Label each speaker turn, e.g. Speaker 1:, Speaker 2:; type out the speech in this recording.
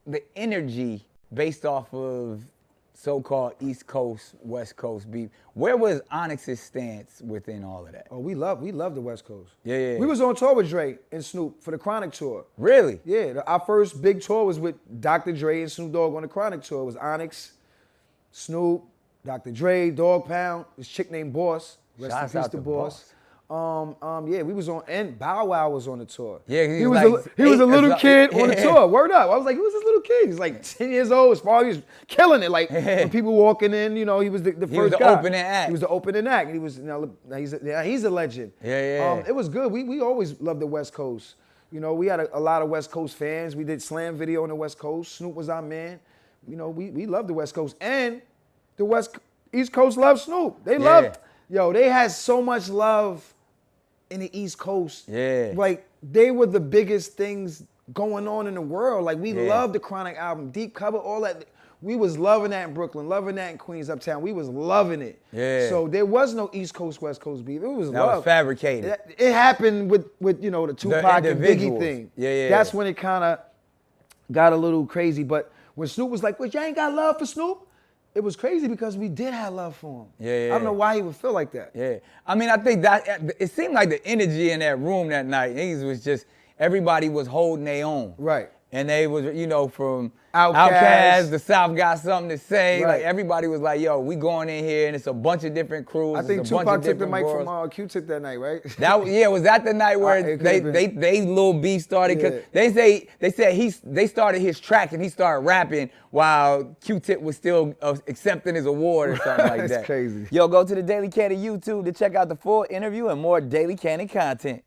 Speaker 1: the energy based off of so-called East Coast, West Coast beef. Where was Onyx's stance within all of that?
Speaker 2: Oh, we love the West Coast.
Speaker 1: Yeah.
Speaker 2: We was on tour with Dre and Snoop for the Chronic tour.
Speaker 1: Really?
Speaker 2: Yeah, our first big tour was with Dr. Dre and Snoop Dogg on the Chronic tour. It was Onyx, Snoop, Dr. Dre, Dogg Pound, this chick named Boss. Rest
Speaker 1: Shouts
Speaker 2: in peace
Speaker 1: out
Speaker 2: to
Speaker 1: to
Speaker 2: Boss. Yeah, we was on, and Bow Wow was on the tour.
Speaker 1: Yeah,
Speaker 2: he was a little kid on the tour. Word up. I was like, who's this little kid? He's like 10 years old. As far as he was killing it. Like when people walking in, he was the first guy.
Speaker 1: He was the opening act.
Speaker 2: He was the opening act. He was, he's a legend.
Speaker 1: Yeah.
Speaker 2: It was good. We always loved the West Coast. We had a lot of West Coast fans. We did slam video on the West Coast. Snoop was our man. We loved the West Coast. And the East Coast loved Snoop. They loved, they had so much love in the East Coast.
Speaker 1: Yeah.
Speaker 2: Like, they were the biggest things going on in the world. Like, we loved the Chronic album, Deep Cover, all that. We was loving that in Brooklyn, loving that in Queens, Uptown. We was loving it.
Speaker 1: Yeah.
Speaker 2: So there was no East Coast, West Coast beef. It was
Speaker 1: That
Speaker 2: love.
Speaker 1: was fabricated.
Speaker 2: It happened with the Tupac and Biggie
Speaker 1: individuals.
Speaker 2: thing.
Speaker 1: Yeah.
Speaker 2: That's when it kind of got a little crazy. But when Snoop was like, well, you ain't got love for Snoop? It was crazy because we did have love for him.
Speaker 1: Yeah.
Speaker 2: I don't know why he would feel like that.
Speaker 1: Yeah. I mean, I think that it seemed like the energy in that room that night, niggas was just, everybody was holding their own.
Speaker 2: Right.
Speaker 1: And they was, from
Speaker 2: Outkast.
Speaker 1: Outkast, the South got something to say.
Speaker 2: Right.
Speaker 1: Like, everybody was like, yo, we going in here, and it's a bunch of different crews.
Speaker 2: I think
Speaker 1: it's a bunch
Speaker 2: Tupac
Speaker 1: of
Speaker 2: took the
Speaker 1: different
Speaker 2: mic
Speaker 1: boroughs.
Speaker 2: from Q-Tip that night, right?
Speaker 1: Was that the night where
Speaker 2: It could've
Speaker 1: they little beef started? Cause
Speaker 2: Yeah.
Speaker 1: they said they started his track and he started rapping while Q-Tip was still accepting his award or something like that.
Speaker 2: That's crazy.
Speaker 1: Yo, go to the Daily Cannon YouTube to check out the full interview and more Daily Cannon content.